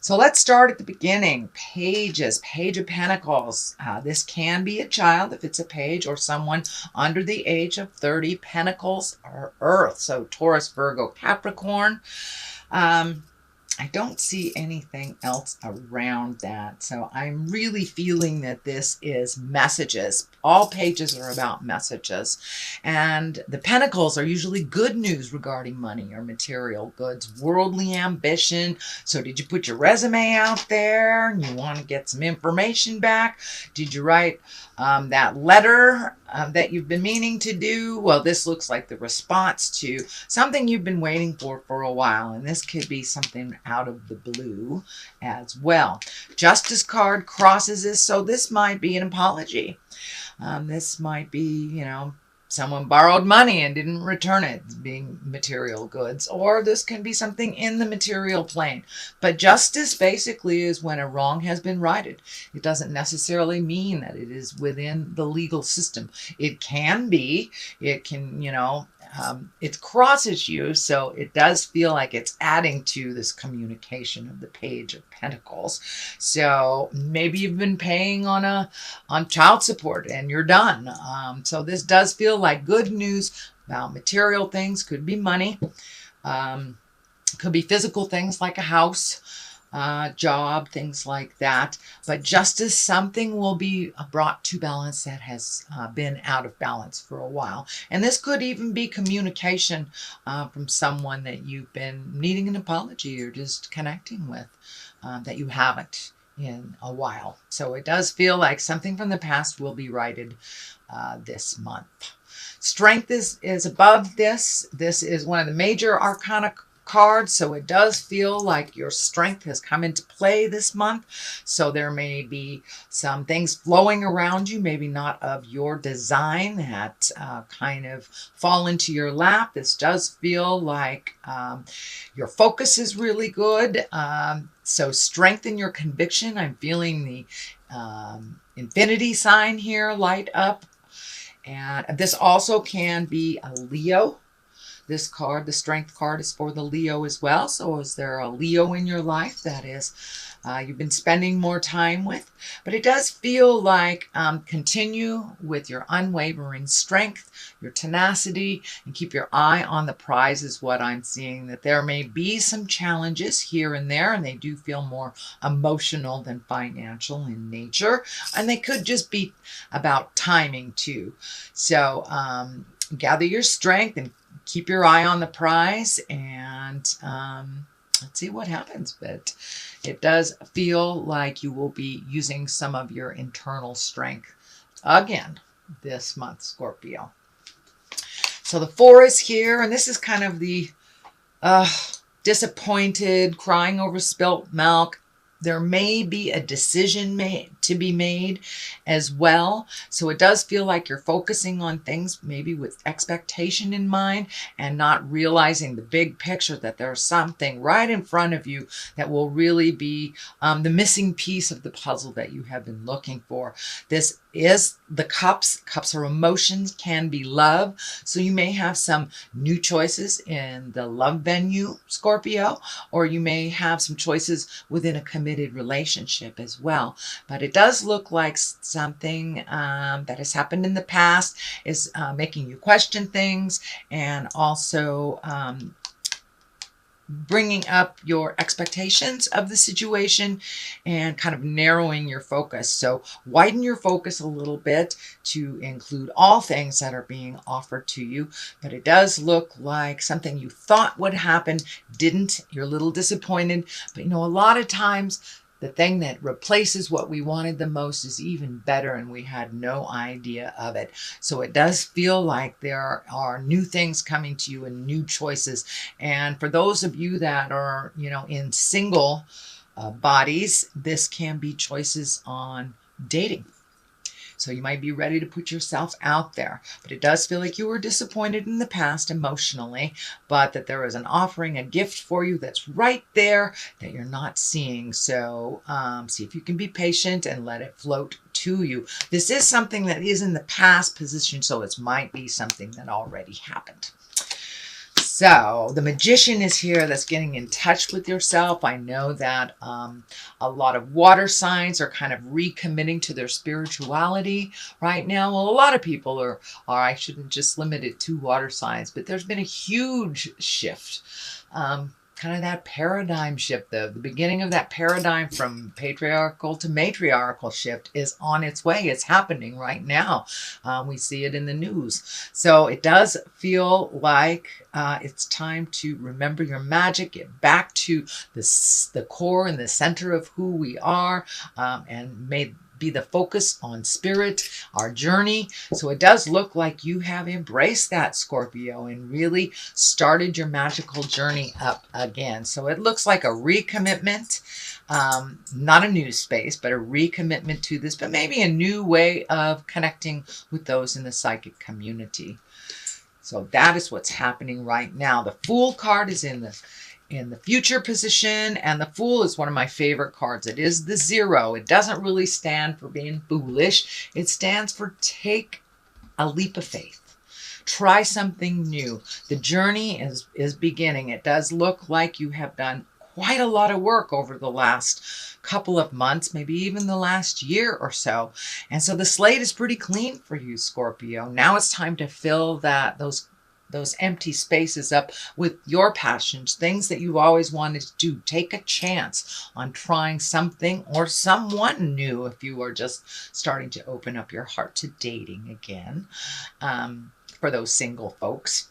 So let's start at the beginning. Pages, Page of Pentacles. This can be a child if it's a page, or someone under the age of 30. Pentacles are Earth, so Taurus, Virgo, Capricorn. I don't see anything else around that. So I'm really feeling that this is messages. All pages are about messages. And the pentacles are usually good news regarding money or material goods, worldly ambition. So did you put your resume out there and you want to get some information back? Did you write that letter that you've been meaning to do? Well, this looks like the response to something you've been waiting for a while. And this could be something out of the blue as well. Justice card crosses this, so this might be an apology. This might be, you know, someone borrowed money and didn't return it, being material goods, or this can be something in the material plane. But justice basically is when a wrong has been righted. It doesn't necessarily mean that it is within the legal system. It can be, it can, you know, it crosses you, so it does feel like it's adding to this communication of the Page of Pentacles. So maybe you've been paying on child support and you're done. So this does feel like good news about material things. Could be money, could be physical things like a house, job, things like that. But justice, something will be brought to balance that has been out of balance for a while. And this could even be communication from someone that you've been needing an apology or just connecting with that you haven't in a while. So it does feel like something from the past will be righted this month. Strength is above this. This is one of the major arcana cards, so it does feel like your strength has come into play this month. So there may be some things flowing around you, maybe not of your design, that kind of fall into your lap. This does feel like your focus is really good. So strengthen your conviction. I'm feeling the infinity sign here light up. And this also can be a Leo. This card, the strength card, is for the Leo as well. So is there a Leo in your life that is you've been spending more time with? But it does feel like continue with your unwavering strength, your tenacity, and keep your eye on the prize is what I'm seeing. That there may be some challenges here and there, and they do feel more emotional than financial in nature. And they could just be about timing too. So gather your strength and keep your eye on the prize, and let's see what happens. But it does feel like you will be using some of your internal strength again this month, Scorpio. So the 4 is here, and this is kind of the disappointed, crying over spilt milk. There may be a decision to be made as well. So it does feel like you're focusing on things maybe with expectation in mind and not realizing the big picture, that there's something right in front of you that will really be the missing piece of the puzzle that you have been looking for. This is the cups. Cups are emotions, can be love. So you may have some new choices in the love venue, Scorpio, or you may have some choices within a committed relationship as well. But it does look like something that has happened in the past is making you question things, and also bringing up your expectations of the situation and kind of narrowing your focus. So widen your focus a little bit to include all things that are being offered to you. But it does look like something you thought would happen didn't. You're a little disappointed. But you know, a lot of times the thing that replaces what we wanted the most is even better, and we had no idea of it. So it does feel like there are new things coming to you and new choices. And for those of you that are, you know, in single bodies, this can be choices on dating. So you might be ready to put yourself out there. But it does feel like you were disappointed in the past emotionally, but that there is an offering, a gift for you that's right there that you're not seeing. So see if you can be patient and let it float to you. This is something that is in the past position, so it might be something that already happened. So the magician is here that's getting in touch with yourself. I know that a lot of water signs are kind of recommitting to their spirituality right now. Well, a lot of people are I shouldn't just limit it to water signs, but there's been a huge shift. Kind of that paradigm shift, the beginning of that paradigm from patriarchal to matriarchal shift is on its way. It's happening right now. We see it in the news. So it does feel like it's time to remember your magic, get back to the core and the center of who we are, and may be the focus on spirit, our journey. So it does look like you have embraced that, Scorpio, and really started your magical journey up again. So it looks like a recommitment, not a new space, but a recommitment to this, but maybe a new way of connecting with those in the psychic community. So that is what's happening right now. The Fool card is in the future position, and the Fool is one of my favorite cards. It is the 0. It doesn't really stand for being foolish. It stands for take a leap of faith. Try something new. The journey is beginning. It does look like you have done quite a lot of work over the last couple of months, maybe even the last year or so. And so the slate is pretty clean for you, Scorpio. Now it's time to fill those empty spaces up with your passions, things that you've always wanted to do. Take a chance on trying something or someone new if you are just starting to open up your heart to dating again, for those single folks.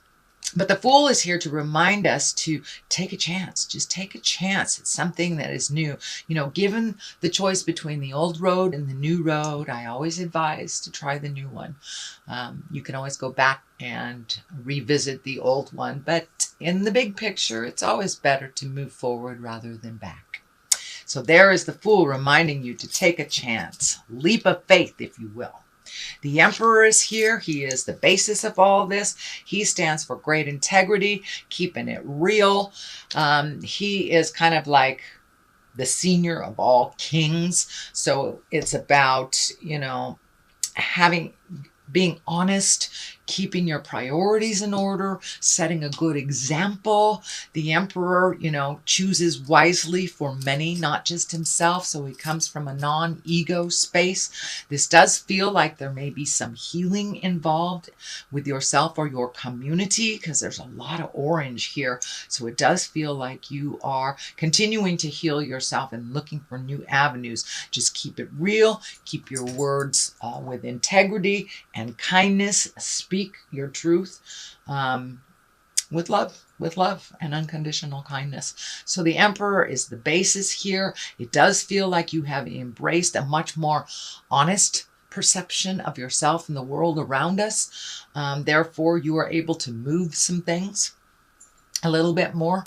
But the Fool is here to remind us to take a chance. Just take a chance. It's something that is new. You know, given the choice between the old road and the new road, I always advise to try the new one. You can always go back and revisit the old one. But in the big picture, it's always better to move forward rather than back. So there is the Fool reminding you to take a chance. Leap of faith, if you will. The Emperor is here. He is the basis of all this. He stands for great integrity, keeping it real. He is kind of like the senior of all kings. So it's about, you know, being honest, keeping your priorities in order, setting a good example. The Emperor, you know, chooses wisely for many, not just himself. So he comes from a non-ego space. This does feel like there may be some healing involved with yourself or your community, because there's a lot of orange here. So it does feel like you are continuing to heal yourself and looking for new avenues. Just keep it real. Keep your words with integrity and kindness. Speak your truth with love and unconditional kindness. So the Emperor is the basis here. It does feel like you have embraced a much more honest perception of yourself and the world around us. Therefore, you are able to move some things a little bit more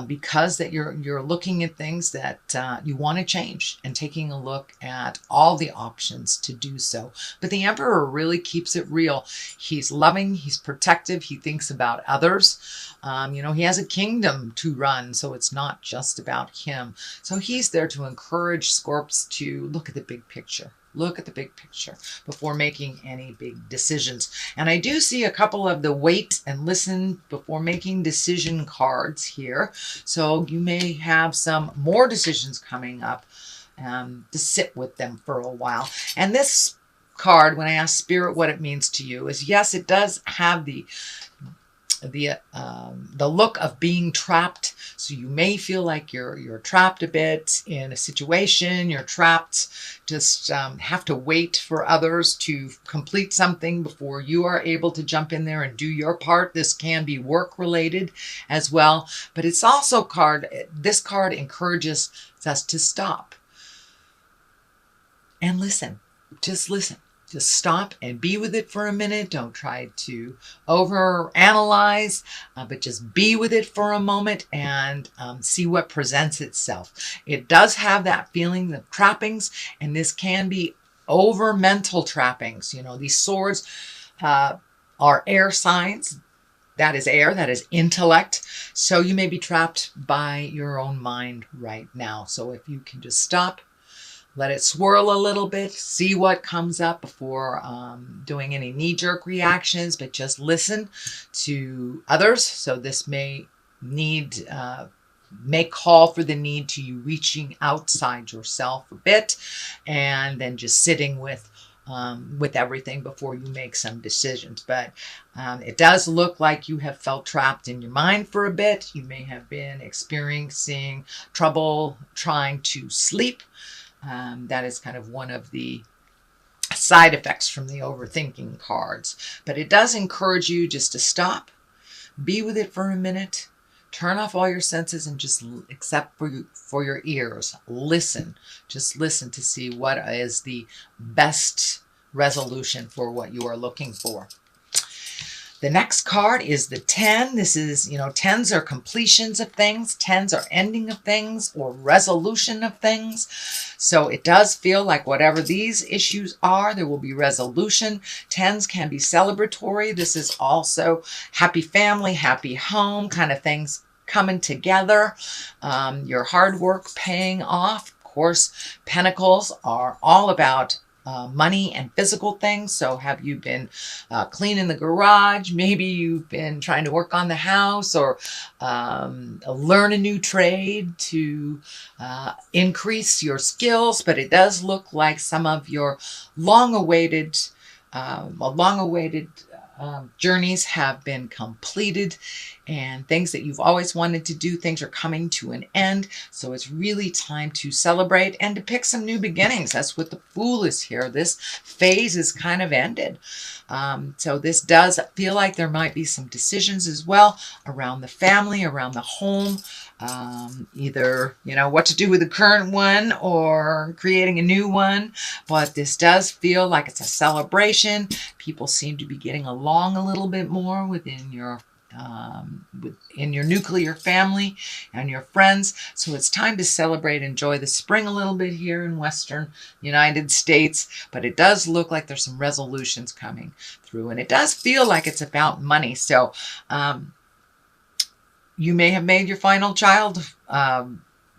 because that you're looking at things that you want to change and taking a look at all the options to do so. But the Emperor really keeps it real. He's loving, he's protective, he thinks about others. You know, he has a kingdom to run, so it's not just about him. So he's there to encourage Scorps to look at the big picture. Look at the big picture before making any big decisions. And I do see a couple of the wait and listen before making decision cards here. So you may have some more decisions coming up to sit with them for a while. And this card, when I ask Spirit what it means to you, is yes, it does have the look of being trapped. So you may feel like you're trapped a bit in a situation. You're trapped, just have to wait for others to complete something before you are able to jump in there and do your part. This can be work related as well, but it's also this card encourages us to stop and listen. Just listen. Just stop and be with it for a minute. Don't try to overanalyze, but just be with it for a moment and see what presents itself. It does have that feeling of trappings, and this can be over mental trappings. You know, these swords are air signs. That is air, that is intellect. So you may be trapped by your own mind right now. So if you can just stop, Let it swirl a little bit, see what comes up before doing any knee-jerk reactions, but just listen to others. So this may need, may call for the need to you reaching outside yourself a bit, and then just sitting with everything before you make some decisions. But it does look like you have felt trapped in your mind for a bit. You may have been experiencing trouble trying to sleep. That is kind of one of the side effects from the overthinking cards. But it does encourage you just to stop, be with it for a minute, turn off all your senses, and just except for your ears, listen. Just listen to see what is the best resolution for what you are looking for. The next card is the 10. This is, 10s are completions of things. 10s are ending of things or resolution of things. So it does feel like whatever these issues are, there will be resolution. 10s can be celebratory. This is also happy family, happy home kind of things coming together. Your hard work paying off. Of course, Pentacles are all about money and physical things. So have you been cleaning the garage? Maybe you've been trying to work on the house, or learn a new trade to increase your skills. But it does look like some of your long-awaited journeys have been completed, and things that you've always wanted to do, things are coming to an end. So it's really time to celebrate and to pick some new beginnings. That's what the Fool is here. This phase is kind of ended. So this does feel like there might be some decisions as well around the family, around the home, either, what to do with the current one or creating a new one. But this does feel like it's a celebration. People seem to be getting along a little bit more within your nuclear family and your friends. So it's time to celebrate, enjoy the spring a little bit here in Western United States. But it does look like there's some resolutions coming through, and it does feel like it's about money. So you may have made your final child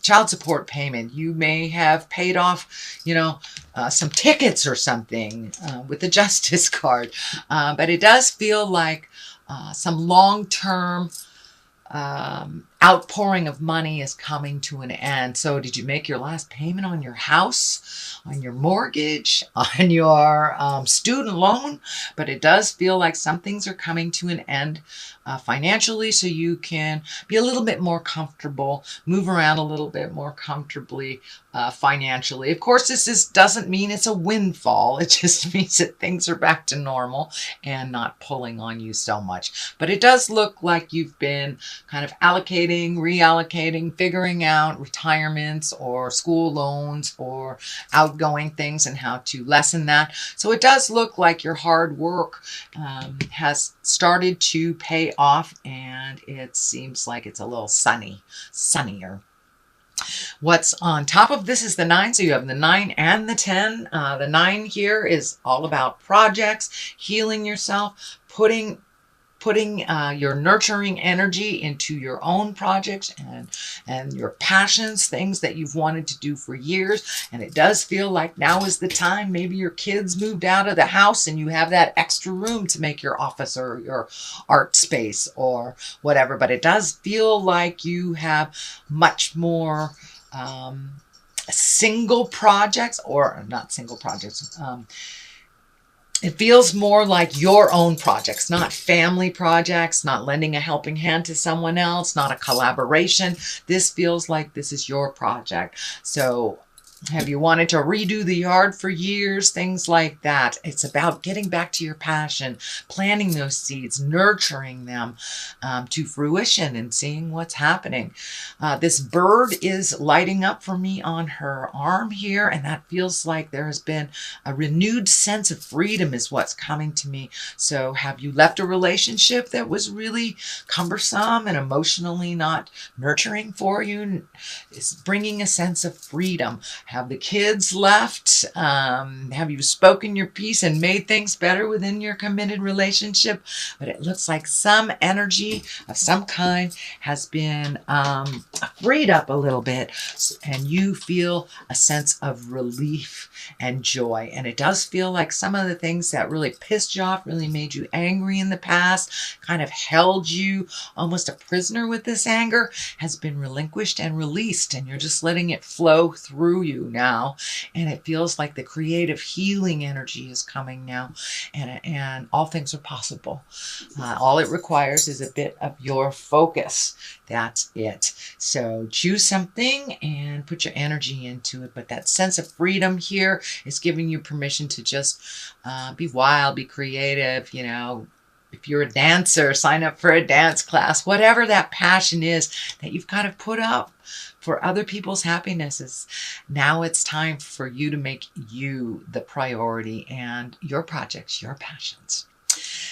support payment. You may have paid off, some tickets or something with the Justice card. But it does feel like some long-term outpouring of money is coming to an end. So did you make your last payment on your house, on your mortgage, on your student loan? But it does feel like some things are coming to an end financially, so you can be a little bit more comfortable, move around a little bit more comfortably financially. Of course, this doesn't mean it's a windfall. It just means that things are back to normal and not pulling on you so much. But it does look like you've been kind of allocating, reallocating, figuring out retirements or school loans or outgoing things and how to lessen that. So it does look like your hard work has started to pay off, and it seems like it's a little sunnier. What's on top of this is the 9. So you have the 9 and the 10. The 9 here is all about projects, healing yourself, putting your nurturing energy into your own projects and your passions, things that you've wanted to do for years. And it does feel like now is the time. Maybe your kids moved out of the house and you have that extra room to make your office or your art space or whatever. But it does feel like you have much more single projects, or not single projects. It feels more like your own projects, not family projects, not lending a helping hand to someone else, not a collaboration. This feels like this is your project. So have you wanted to redo the yard for years? Things like that. It's about getting back to your passion, planting those seeds, nurturing them to fruition and seeing what's happening. This bird is lighting up for me on her arm here, and that feels like there has been a renewed sense of freedom is what's coming to me. So have you left a relationship that was really cumbersome and emotionally not nurturing for you? It's bringing a sense of freedom. Have the kids left? Have you spoken your piece and made things better within your committed relationship? But it looks like some energy of some kind has been freed up a little bit, and you feel a sense of relief and joy. And it does feel like some of the things that really pissed you off, really made you angry in the past, kind of held you almost a prisoner with this anger, has been relinquished and released, and you're just letting it flow through you now. And it feels like the creative healing energy is coming now, and all things are possible. All it requires is a bit of your focus. That's it. So choose something and put your energy into it. But that sense of freedom here is giving you permission to just be wild, be creative. You know, if you're a dancer, sign up for a dance class. Whatever that passion is that you've kind of put up for other people's happinesses, now it's time for you to make you the priority and your projects, your passions.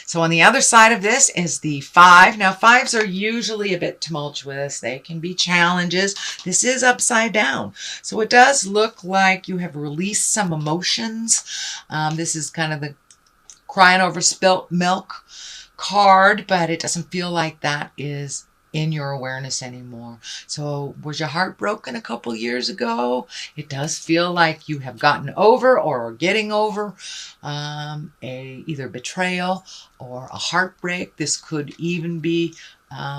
So on the other side of this is the 5. Now 5s are usually a bit tumultuous. They can be challenges. This is upside down. So it does look like you have released some emotions. This is kind of the crying over spilt milk card, but it doesn't feel like that is in your awareness anymore. So was your heart broken a couple years ago? It does feel like you have gotten over or are getting over either betrayal or a heartbreak. This could even be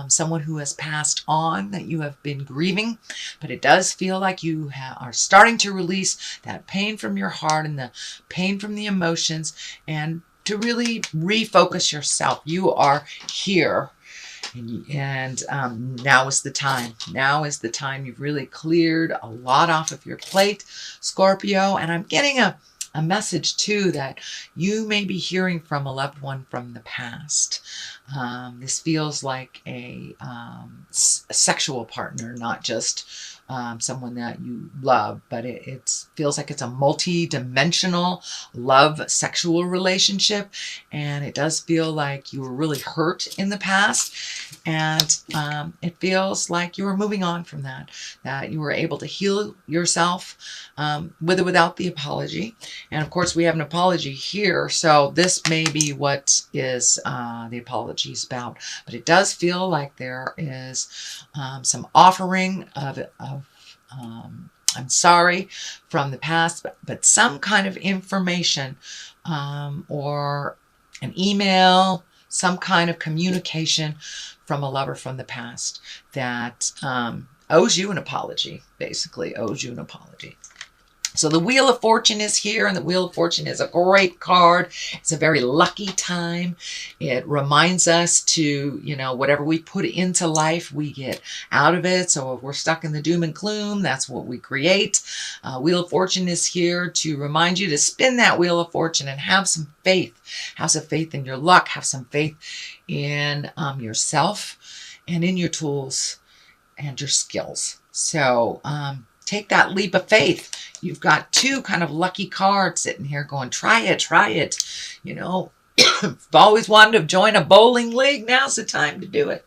someone who has passed on that you have been grieving, but it does feel like you are starting to release that pain from your heart and the pain from the emotions, and to really refocus yourself. You are here. And now is the time. Now is the time. You've really cleared a lot off of your plate, Scorpio. And I'm getting a message too that you may be hearing from a loved one from the past. This feels like a sexual partner, not just someone that you love, but it feels like it's a multi-dimensional love sexual relationship, and it does feel like you were really hurt in the past, and it feels like you were moving on from that you were able to heal yourself with or without the apology. And of course we have an apology here, so this may be what is the apology is about. But it does feel like there is some offering of I'm sorry from the past, but some kind of information or an email, some kind of communication from a lover from the past that owes you an apology, basically owes you an apology. So the Wheel of Fortune is here, and the Wheel of Fortune is a great card. It's a very lucky time. It reminds us to, whatever we put into life, we get out of it. So if we're stuck in the doom and gloom, that's what we create. Wheel of Fortune is here to remind you to spin that Wheel of Fortune and have some faith. Have some faith in your luck. Have some faith in yourself and in your tools and your skills. So take that leap of faith. You've got 2 kind of lucky cards sitting here going, try it. I've always wanted to join a bowling league. Now's the time to do it.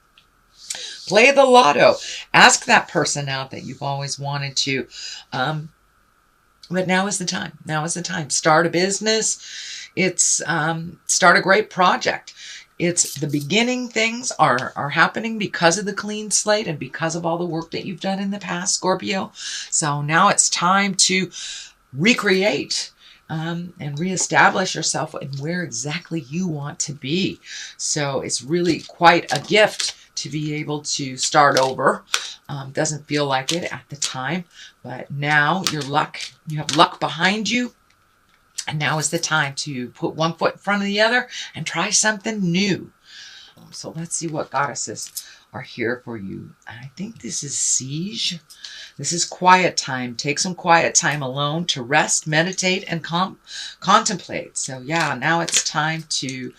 Play the lotto. Ask that person out that you've always wanted to. But now is the time. Now is the time. Start a business. Start a great project. It's the beginning. Things are happening because of the clean slate and because of all the work that you've done in the past, Scorpio. So now it's time to recreate and reestablish yourself in where exactly you want to be. So it's really quite a gift to be able to start over. Doesn't feel like it at the time, but now you have luck behind you. And now is the time to put one foot in front of the other and try something new. So let's see what goddesses are here for you. I think this is Siege. This is quiet time. Take some quiet time alone to rest, meditate, and contemplate. So yeah, now it's time to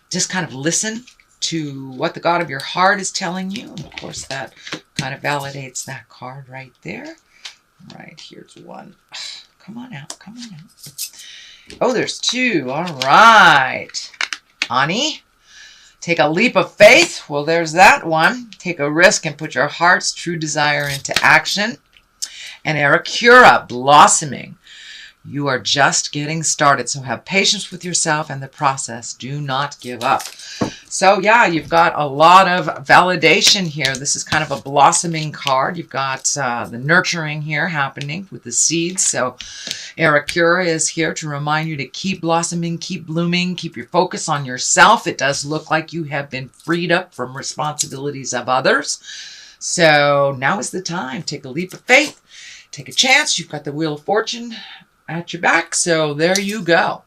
just kind of listen to what the God of your heart is telling you. And of course, that kind of validates that card right there. All right, here's one. Come on out. Oh, there's 2. All right. Ani, take a leap of faith. Well, there's that one. Take a risk and put your heart's true desire into action. And Aracura, blossoming. You are just getting started, so have patience with yourself and the process. Do not give up. So yeah, you've got a lot of validation here. This is kind of a blossoming card. You've got the nurturing here happening with the seeds. So Aracura is here to remind you to keep blossoming, keep blooming, keep your focus on yourself. It does look like you have been freed up from responsibilities of others. So now is the time. Take a leap of faith. Take a chance. You've got the Wheel of Fortune at your back. So there you go.